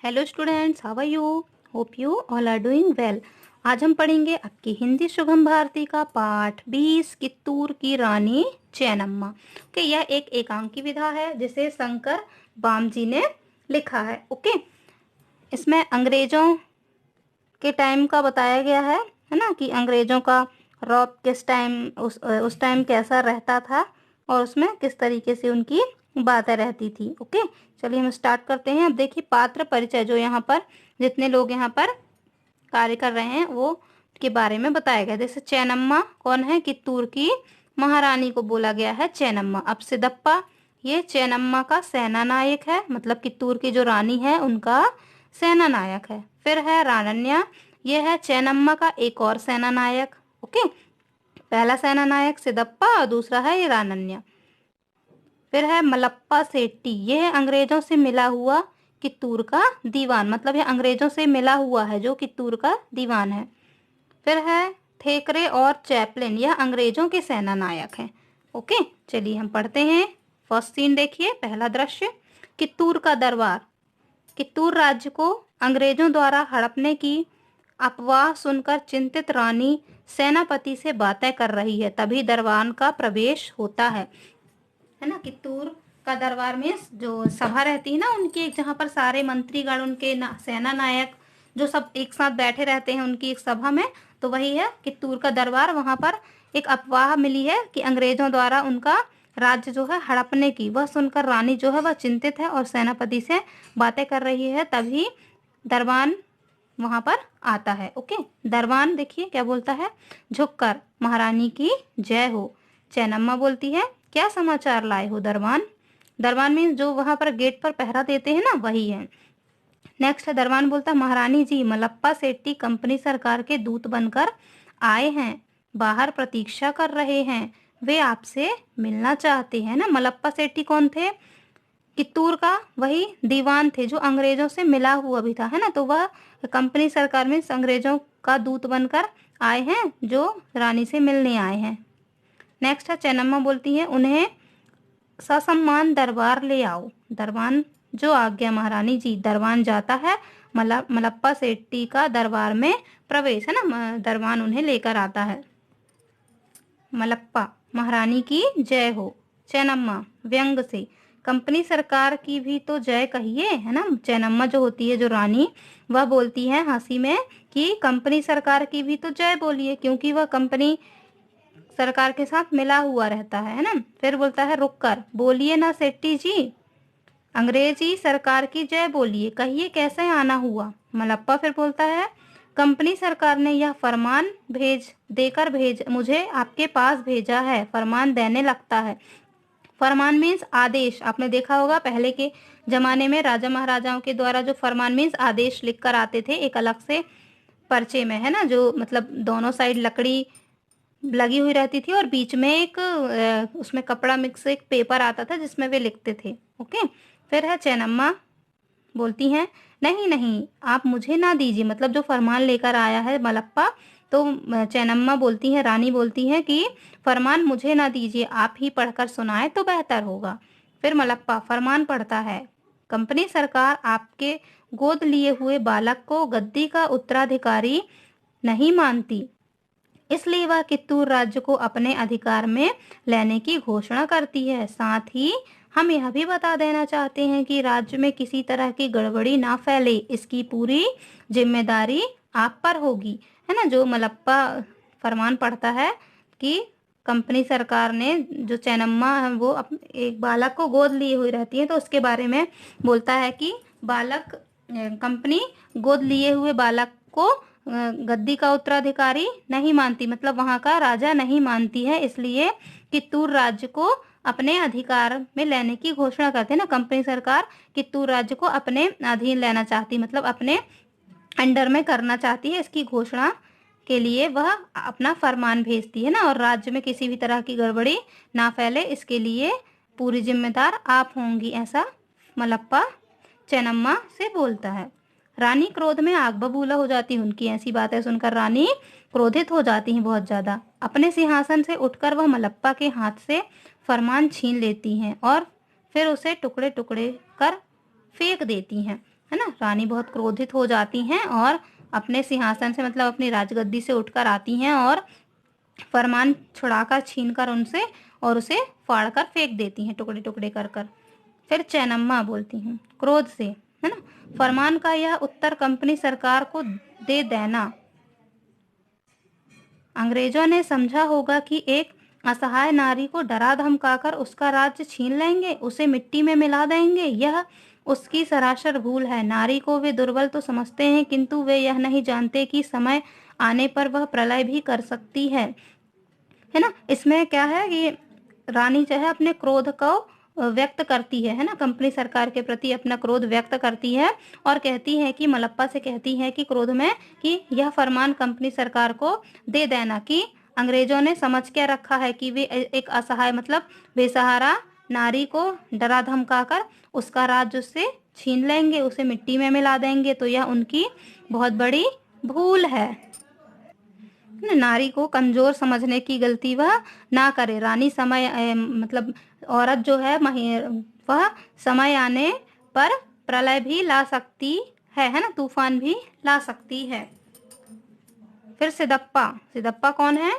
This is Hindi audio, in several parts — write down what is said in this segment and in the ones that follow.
Hello students, how are you? Hope you all are doing well. आज हम पढ़ेंगे आपकी हिंदी सुगम भारती का पाठ 20 कित्तूर की रानी चेन्नम्मा। ओके, यह एक एकांकी विधा है जिसे शंकर बामजी ने लिखा है। ओके, इसमें अंग्रेजों के टाइम का बताया गया है ना, कि अंग्रेजों का रौब किस टाइम उस टाइम कैसा रहता था और उसमें किस तरीके से उनकी बातें रहती थी। ओके, चलिए हम स्टार्ट करते हैं। अब देखिए, पात्र परिचय जो यहाँ पर जितने लोग यहाँ पर कार्य कर रहे हैं वो के बारे में बताया गया। जैसे चेन्नम्मा कौन है? कित्तूर की महारानी को बोला गया है चेन्नम्मा। अब सिदप्पा, ये चेन्नम्मा का सेना नायक है, मतलब कित्तूर की जो रानी है उनका सेना नायक है। फिर है रानन्या, ये है चेन्नम्मा का एक और सेना नायक। ओके, पहला सेना नायक सिदप्पा और दूसरा है ये रानन्या। फिर है मलप्पा सेट्टी, ये है अंग्रेजों से मिला हुआ कित्तूर का दीवान, मतलब ये अंग्रेजों से मिला हुआ है जो कित्तूर का दीवान है। फिर है थेकरे और चैपलिन, यह अंग्रेजों के सेना नायक हैं। ओके, चलिए हम पढ़ते हैं। फर्स्ट सीन देखिए, पहला दृश्य, कित्तूर का दरबार। कित्तूर राज्य को अंग्रेजों द्वारा हड़पने की अफवाह सुनकर चिंतित रानी सेनापति से बातें कर रही है, तभी दरबार का प्रवेश होता है ना। कित्तूर का दरबार में जो सभा रहती है ना उनकी, एक जहाँ पर सारे मंत्रीगण उनके सेना नायक जो सब एक साथ बैठे रहते हैं उनकी एक सभा में, तो वही है कित्तूर का दरबार। वहां पर एक अफवाह मिली है कि अंग्रेजों द्वारा उनका राज्य जो है हड़पने की, वह सुनकर रानी जो है वह चिंतित है और सेनापति से बातें कर रही है, तभी दरबान वहां पर आता है। ओके, दरबान देखिए क्या बोलता है, झुककर महारानी की जय हो। चेन्नम्मा बोलती है, क्या समाचार लाए हो दरबान? दरबान मीन्स जो वहां पर गेट पर पहरा देते हैं ना, वही है। नेक्स्ट है, दरबान बोलता है, महारानी जी मलप्पा सेट्टी कंपनी सरकार के दूत बनकर आए हैं, बाहर प्रतीक्षा कर रहे हैं, वे आपसे मिलना चाहते हैं ना। मलप्पा सेट्टी कौन थे? कित्तूर का वही दीवान थे जो अंग्रेजों से मिला हुआ भी था, है ना। तो वह कंपनी सरकार में अंग्रेजों का दूत बनकर आए हैं जो रानी से मिलने आए हैं। नेक्स्ट है, चेन्नम्मा बोलती है, उन्हें ससम्मान दरबार ले आओ। दरबान जो आज्ञा महारानी जी। दरबान जाता है, मलप्पा सेट्टी का दरबार में प्रवेश, है ना। दरबान उन्हें लेकर आता है। मलप्पा, महारानी की जय हो। चेन्नम्मा व्यंग से, कंपनी सरकार की भी तो जय कहिए, है ना। चेन्नम्मा जो होती है जो रानी, वह बोलती है हंसी में कि कंपनी सरकार की भी तो जय बोलिए, क्योंकि वह कंपनी सरकार के साथ मिला हुआ रहता है ना। फिर बोलता है, रुक कर बोलिए ना सेट्टी जी, अंग्रेजी सरकार की जय बोलिए, कहिए कैसे आना हुआ। मलप्पा फिर बोलता है, कंपनी सरकार ने यह फरमान भेज मुझे आपके पास भेजा है। फरमान देने लगता है। फरमान मीन्स आदेश। आपने देखा होगा पहले के जमाने में राजा महाराजाओं के द्वारा जो फरमान मीन्स आदेश लिख कर आते थे एक अलग से पर्चे में, है ना, जो मतलब दोनों साइड लकड़ी लगी हुई रहती थी और बीच में एक उसमें कपड़ा मिक्स एक पेपर आता था जिसमें वे लिखते थे। ओके, फिर है चेन्नम्मा बोलती हैं, नहीं नहीं आप मुझे ना दीजिए, मतलब जो फरमान लेकर आया है मलप्पा, तो चेन्नम्मा बोलती है, रानी बोलती है कि फरमान मुझे ना दीजिए, आप ही पढ़कर सुनाए तो बेहतर होगा। फिर मलप्पा फरमान पढ़ता है, कंपनी सरकार आपके गोद लिए हुए बालक को गद्दी का उत्तराधिकारी नहीं मानती, इसलिए वह कित्तूर राज्य को अपने अधिकार में लेने की घोषणा करती है। साथ ही हम यह भी बता देना चाहते हैं कि राज्य में किसी तरह की गड़बड़ी ना फैले, इसकी पूरी जिम्मेदारी आप पर होगी, है ना। जो मलप्पा फरमान पढ़ता है कि कंपनी सरकार ने, जो चेन्नम्मा है वो एक बालक को गोद लिए हुई रहती है, तो उसके बारे में बोलता है कि कंपनी गोद लिए हुए बालक को गद्दी का उत्तराधिकारी नहीं मानती, मतलब वहां का राजा नहीं मानती है, इसलिए कित्तूर राज्य को अपने अधिकार में लेने की घोषणा करते हैं ना। कंपनी सरकार कित्तूर राज्य को अपने अधीन लेना चाहती, मतलब अपने अंडर में करना चाहती है, इसकी घोषणा के लिए वह अपना फरमान भेजती है ना। और राज्य में किसी भी तरह की गड़बड़ी ना फैले, इसके लिए पूरी जिम्मेदार आप होंगी, ऐसा मलप्पा चेन्नम्मा से बोलता है। रानी क्रोध में आग बबूला हो जाती है, उनकी ऐसी बातें सुनकर रानी क्रोधित हो जाती हैं बहुत ज्यादा। अपने सिंहासन से उठकर वह मलप्पा के हाथ से फरमान छीन लेती हैं और फिर उसे टुकड़े टुकड़े कर फेंक देती हैं। है ना। रानी बहुत क्रोधित हो जाती हैं और अपने सिंहासन से मतलब अपनी राजगद्दी से उठकर आती हैं और फरमान छुड़ाकर छीनकर उनसे और उसे फाड़कर फेंक देती हैं, टुकड़े टुकड़े कर कर। फिर चैनम्मा बोलती हैं क्रोध से, है ना, फरमान का यह उत्तर कंपनी सरकार को दे देना। अंग्रेजों ने समझा होगा कि एक असहाय नारी को डरा धमकाकर उसका राज्य छीन लेंगे, उसे मिट्टी में मिला देंगे। यह उसकी सरासर भूल है। नारी को वे दुर्बल तो समझते हैं, किंतु वे यह नहीं जानते कि समय आने पर वह प्रलय भी कर सकती है ना। इसमें क्या है कि रानी जो है अपने क्रोध को व्यक्त करती है ना, कंपनी सरकार के प्रति अपना क्रोध व्यक्त करती है और कहती है कि मलप्पा से कहती है कि क्रोध में कि यह फरमान कंपनी सरकार को दे देना कि अंग्रेजों ने समझ के रखा है कि वे एक असहाय मतलब बेसहारा नारी को डरा धमकाकर उसका राज्य उससे छीन लेंगे, उसे मिट्टी में मिला देंगे, तो यह उनकी बहुत बड़ी भूल है। नारी को कमजोर समझने की गलती वह ना करे। रानी समय मतलब औरत जो है वह समय आने पर प्रलय भी ला सकती है ना, तूफान भी ला सकती है। फिर सिदप्पा, सिदप्पा कौन है?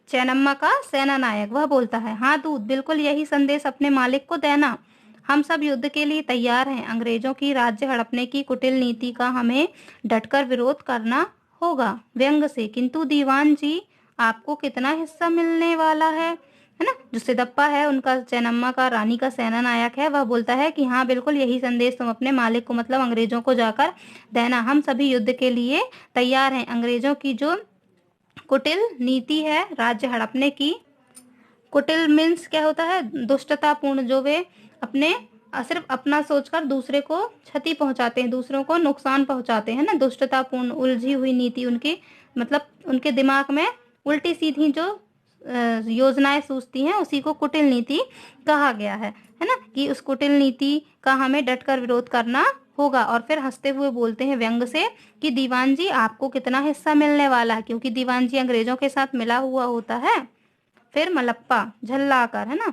चैनम्मा का सेना नायक। वह बोलता है, हाँ दूत, बिल्कुल यही संदेश अपने मालिक को देना। हम सब युद्ध के लिए तैयार हैं। अंग्रेजों की राज्य हड़पने की कुटिल नीति का हमें डटकर विरोध करना होगा व्यंग से। किंतु दीवान जी, आपको कितना हिस्सा मिलने वाला है ना। जो सिदप्पा है उनका चैनम्मा का रानी का सेना नायक है, वह बोलता है कि हाँ बिल्कुल यही संदेश तुम अपने मालिक को मतलब अंग्रेजों को जाकर देना। हम सभी युद्ध के लिए तैयार हैं। अंग्रेजों की जो कुटिल नीति है राज्य हड़पने की, कुटिल मीन्स क्या होता है? दुष्टतापूर्ण, जो वे अपने सिर्फ अपना सोचकर दूसरे को क्षति पहुंचाते हैं, दूसरों को नुकसान पहुंचाते हैं ना। दुष्टतापूर्ण उलझी हुई नीति उनकी मतलब उनके दिमाग में उल्टी सीधी जो योजनाएं सूझती हैं उसी को कुटिल नीति कहा गया है ना। कि उस कुटिल नीति का हमें डटकर विरोध करना होगा। और फिर हंसते हुए बोलते हैं व्यंग से कि दीवान जी, आपको कितना हिस्सा मिलने वाला है, क्योंकि दीवान जी अंग्रेजों के साथ मिला हुआ होता है। फिर मलप्पा झल्लाकर, है ना,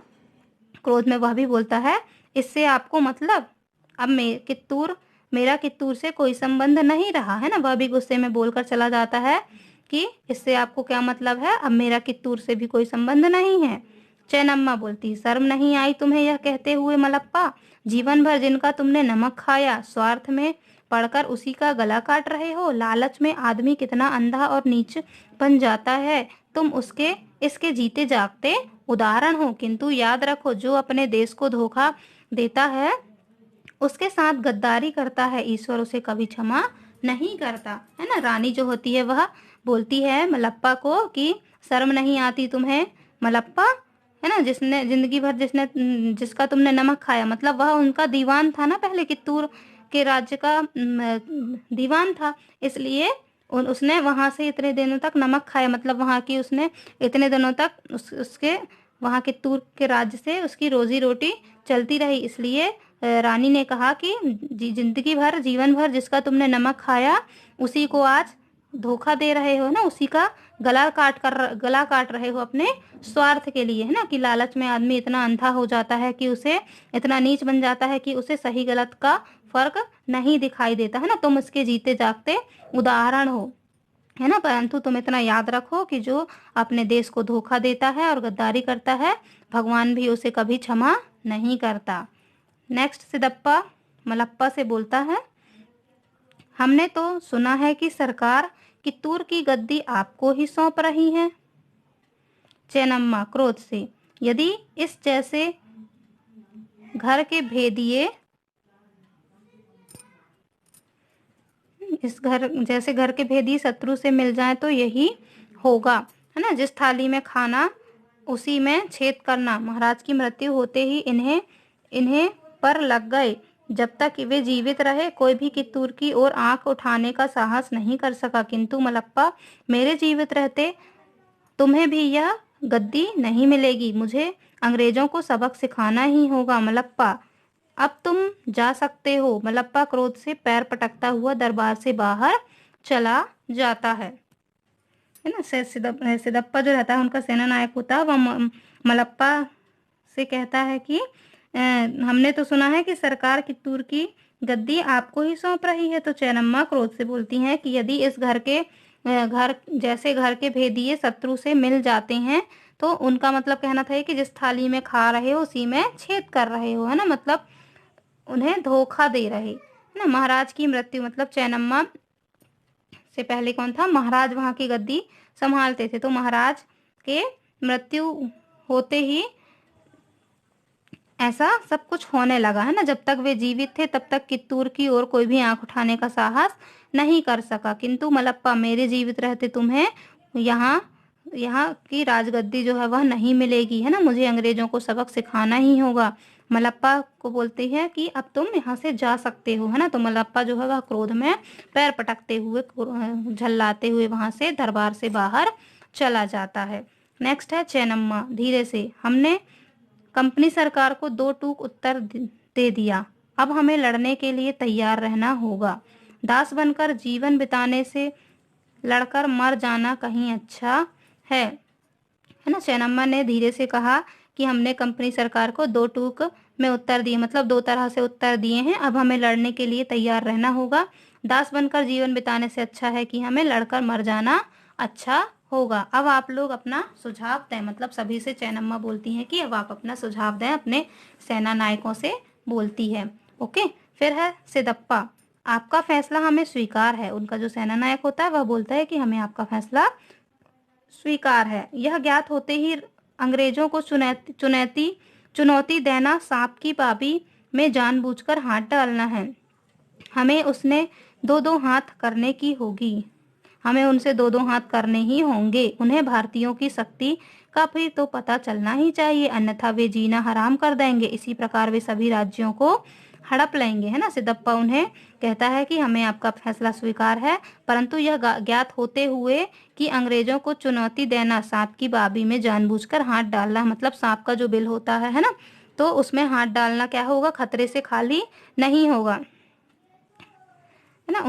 क्रोध में वह भी बोलता है, इससे आपको मतलब? अब मेरा कित्तूर से कोई संबंध नहीं रहा, है ना। वह भी गुस्से में बोलकर चला जाता है कि इससे आपको क्या मतलब है, अब मेरा कित्तूर से भी कोई संबंध नहीं है। चैनम्मा बोलती, शर्म नहीं आई तुम्हें यह कहते हुए मलप्पा? जीवन भर जिनका तुमने नमक खाया, स्वार्थ में पड़कर उसी का गला काट रहे हो। लालच में आदमी कितना अंधा और नीच बन जाता है। तुम उसके इसके जीते जागते उदाहरण हो। किंतु याद रखो, जो अपने देश को धोखा देता है, उसके साथ गद्दारी करता है, ईश्वर उसे कभी क्षमा नहीं करता, है ना। रानी जो होती है वह बोलती है मलप्पा को कि शर्म नहीं आती तुम्हें मलप्पा, है ना, जिसने जिंदगी भर जिसका तुमने नमक खाया, मतलब वह उनका दीवान था ना, पहले कित्तूर के राज्य का दीवान था, इसलिए उसने वहां से इतने दिनों तक नमक खाया, मतलब वहां की उसने इतने दिनों तक उसके वहां कित्तूर के राज्य से उसकी रोजी रोटी चलती रही। इसलिए रानी ने कहा कि जिंदगी भर जीवन भर जिसका तुमने नमक खाया उसी को आज धोखा दे रहे हो ना, उसी का गला काट रहे हो अपने स्वार्थ के लिए, है ना। कि लालच में आदमी इतना अंधा हो जाता है कि उसे इतना नीच बन जाता है कि उसे सही गलत का फर्क नहीं दिखाई देता, है ना। तुम इसके जीते जागते उदाहरण हो, है ना। परंतु तुम इतना याद रखो कि जो अपने देश को धोखा देता है और गद्दारी करता है, भगवान भी उसे कभी क्षमा नहीं करता। नेक्स्ट सिदप्पा मलप्पा से बोलता है, हमने तो सुना है कि सरकार कित्तूर की गद्दी आपको ही सौंप रही है। चैनम्मा क्रोध से, यदि इस जैसे घर के भेदिए घर के भेदी शत्रु से मिल जाए तो यही होगा, है ना। जिस थाली में खाना उसी में छेद करना। महाराज की मृत्यु होते ही इन्हें पर लग गए। जब तक वे जीवित रहे कोई भी कित्तूर की ओर आंख उठाने का साहस नहीं कर सका। किंतु मलप्पा, मेरे जीवित रहते तुम्हें भी यह गद्दी नहीं मिलेगी। मुझे अंग्रेजों को सबक सिखाना ही होगा मलप्पा। अब तुम जा सकते हो। मलप्पा क्रोध से पैर पटकता हुआ दरबार से बाहर चला जाता है ना। सिदप्पा जो रहता है उनका सेना नायक होता है, वह मलप्पा से कहता है कि हमने तो सुना है कि सरकार कित्तूर की गद्दी आपको ही सौंप रही है। तो चेन्नम्मा क्रोध से बोलती हैं कि यदि इस घर जैसे घर के भेदिए शत्रु से मिल जाते हैं तो उनका मतलब कहना था कि जिस थाली में खा रहे हो उसी में छेद कर रहे हो, है ना, मतलब उन्हें धोखा दे रहे, है ना। महाराज की मृत्यु, मतलब चेन्नम्मा से पहले कौन था, महाराज वहां की गद्दी संभालते थे। तो महाराज के मृत्यु होते ही ऐसा सब कुछ होने लगा, है ना। जब तक वे जीवित थे तब तक कित्तूर की ओर कोई भी आंख उठाने का साहस नहीं कर सका, किंतु मलप्पा, मेरे जीवित रहते तुम्हें यहाँ यहाँ की राजगद्दी जो है वह नहीं मिलेगी, है ना। मुझे अंग्रेजों को सबक सिखाना ही होगा। मलप्पा को बोलती है कि अब तुम यहाँ से जा सकते हो, है ना। तो मलप्पा जो है वह क्रोध में पैर पटकते हुए, झल्लाते हुए वहां से दरबार से बाहर चला जाता है। नेक्स्ट है चेन्नम्मा। धीरे से, हमने कंपनी सरकार को 2 टूक उत्तर दे दिया, अब हमें लड़ने के लिए तैयार रहना होगा। दास बनकर जीवन बिताने से लड़कर मर जाना कहीं अच्छा है ना। चेन्नम्मा ने धीरे से कहा कि हमने कंपनी सरकार को 2 टूक में उत्तर दिए, मतलब 2 तरह से उत्तर दिए हैं, अब हमें लड़ने के लिए तैयार रहना होगा। दास बनकर जीवन बिताने से अच्छा है कि हमें लड़कर मर जाना अच्छा होगा। अब आप लोग अपना सुझाव दें, मतलब सभी से चेन्नम्मा बोलती हैं कि अब आप अपना सुझाव दें, अपने सेना नायकों से बोलती है। ओके, फिर है सिदप्पा। आपका फैसला हमें स्वीकार है। उनका जो सेना नायक होता है वह बोलता है कि हमें आपका फैसला स्वीकार है। यह ज्ञात होते ही अंग्रेजों को चुनौती देना, सांप की पाबी में जानबूझकर हाथ डालना है। हमें उसने 2-2 हाथ करने की होगी, हमें उनसे 2-2 हाथ करने ही होंगे। उन्हें भारतीयों की शक्ति का फिर तो पता चलना ही चाहिए, अन्यथा वे जीना हराम कर देंगे। इसी प्रकार वे सभी राज्यों को हड़प लेंगे, है ना। सिदप्पा उन्हें कहता है कि हमें आपका फैसला स्वीकार है, परंतु यह ज्ञात होते हुए कि अंग्रेजों को चुनौती देना, सांप की बाबी में जानबूझकर हाथ डालना, मतलब सांप का जो बिल होता है ना, तो उसमें हाथ डालना क्या होगा, खतरे से खाली नहीं होगा, है ना।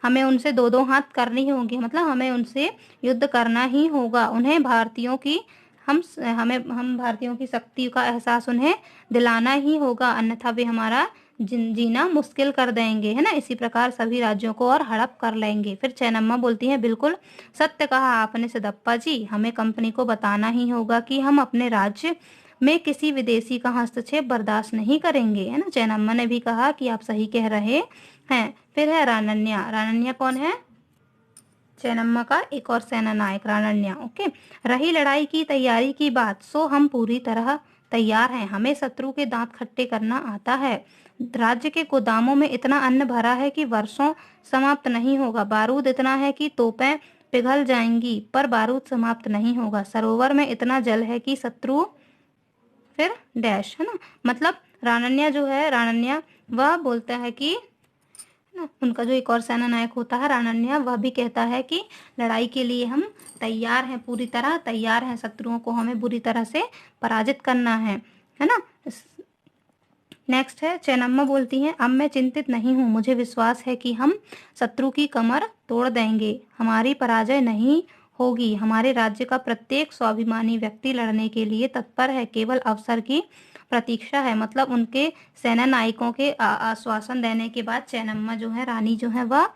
हमें उनसे 2-2 हाथ करनी होंगी, मतलब हमें उनसे युद्ध करना ही होगा। उन्हें भारतीयों की हम भारतीयों की शक्ति का एहसास उन्हें दिलाना ही होगा, अन्यथा वे हमारा जीना मुश्किल कर देंगे, है ना। इसी प्रकार सभी राज्यों को और हड़प कर लेंगे। फिर चेन्नम्मा बोलती है, बिल्कुल सत्य कहा आपने सिदप्पा जी, हमें कंपनी को बताना ही होगा कि हम अपने राज्य में किसी विदेशी का हस्तक्षेप बर्दाश्त नहीं करेंगे, है ना। चेन्नम्मा ने भी कहा कि आप सही कह रहे हैं। फिर है रानन्या। रानन्या कौन है, चेन्नम्मा का एक और सेना नायक रानन्या। ओके, रही लड़ाई की तैयारी की बात, सो हम पूरी तरह तैयार हैं। हमें शत्रु के दांत खट्टे करना आता है। राज्य के गोदामों में इतना अन्न भरा है कि वर्षों समाप्त नहीं होगा। बारूद इतना है कि तोपें पिघल जाएंगी, पर बारूद समाप्त नहीं होगा। सरोवर में इतना जल है कि शत्रु फिर डैश, है ना। मतलब रानन्या जो है, रानन्या वह बोलता है कि ना, उनका जो एक और सेना नायक होता है रानन्या, वह भी कहता है कि लड़ाई के लिए हम तैयार हैं, पूरी तरह तैयार हैं। शत्रुओं को हमें बुरी तरह से पराजित करना है ना। नेक्स्ट है चेन्नम्मा बोलती हैं, अब मैं चिंतित नहीं हूँ, मुझे विश्वास है कि हम शत्रु की कमर तोड़ देंगे, हमारी पराजय नहीं होगी। हमारे राज्य का प्रत्येक स्वाभिमानी व्यक्ति लड़ने के लिए तत्पर है, केवल अवसर की प्रतीक्षा है। मतलब उनके सेना नायकों के आश्वासन देने के बाद चेन्नम्मा जो है, रानी जो है, वह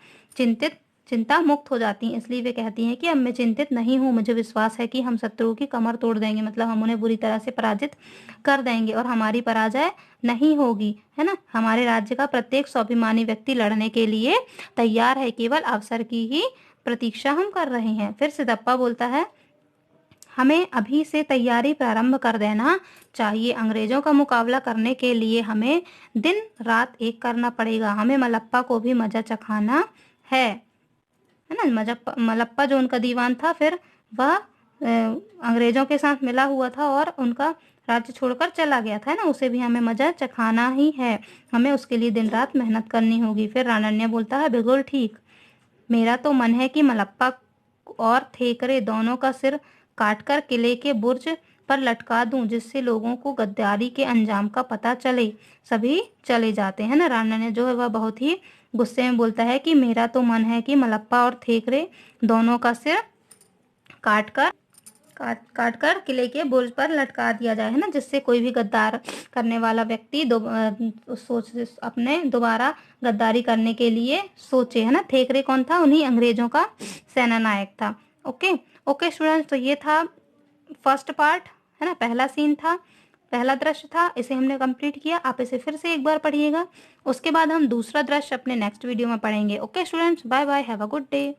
चिंता मुक्त हो जाती हैं। इसलिए वे कहती हैं कि अब मैं चिंतित नहीं हूँ, मुझे विश्वास है कि हम शत्रुओं की कमर तोड़ देंगे, मतलब हम उन्हें बुरी तरह से पराजित कर देंगे और हमारी पराजय नहीं होगी, है ना। हमारे राज्य का प्रत्येक स्वाभिमानी व्यक्ति लड़ने के लिए तैयार है, केवल अवसर की ही प्रतीक्षा हम कर रहे हैं। फिर सिदप्पा बोलता है, हमें अभी से तैयारी प्रारंभ कर देना चाहिए। अंग्रेजों का मुकाबला करने के लिए हमें दिन रात एक करना पड़ेगा। हमें मलप्पा को भी मजा चखाना है ना। मलप्पा जो उनका दीवान था, फिर वह अंग्रेजों के साथ मिला हुआ था और उनका राज्य छोड़कर चला गया था, है ना। उसे भी हमें मजा चखाना ही है, हमें उसके लिए दिन रात मेहनत करनी होगी। फिर रानन्या बोलता है, बिल्कुल ठीक, मेरा तो मन है कि मलप्पा और थेकरे दोनों का सिर काटकर किले के बुर्ज पर लटका दूं, जिससे लोगों को गद्दारी के अंजाम का पता चले। सभी चले जाते हैं ना। रानन्या जो है वह बहुत ही गुस्से में बोलता है कि मेरा तो मन है कि मलप्पा और थेकरे दोनों का सिर काट काट कर किले के बुर्ज पर लटका दिया जाए, है ना, जिससे कोई भी गद्दार करने वाला व्यक्ति सोच अपने दोबारा गद्दारी करने के लिए सोचे, है ना। थेकरे कौन था? उन्हीं अंग्रेजों का सेना नायक था। ओके ओके स्टूडेंट्स, तो ये था फर्स्ट पार्ट, है ना, पहला सीन था, पहला दृश्य था, इसे हमने कंप्लीट किया। आप इसे फिर से एक बार पढ़िएगा, उसके बाद हम दूसरा दृश्य अपने नेक्स्ट वीडियो में पढ़ेंगे। Okay students, bye bye, have a good day.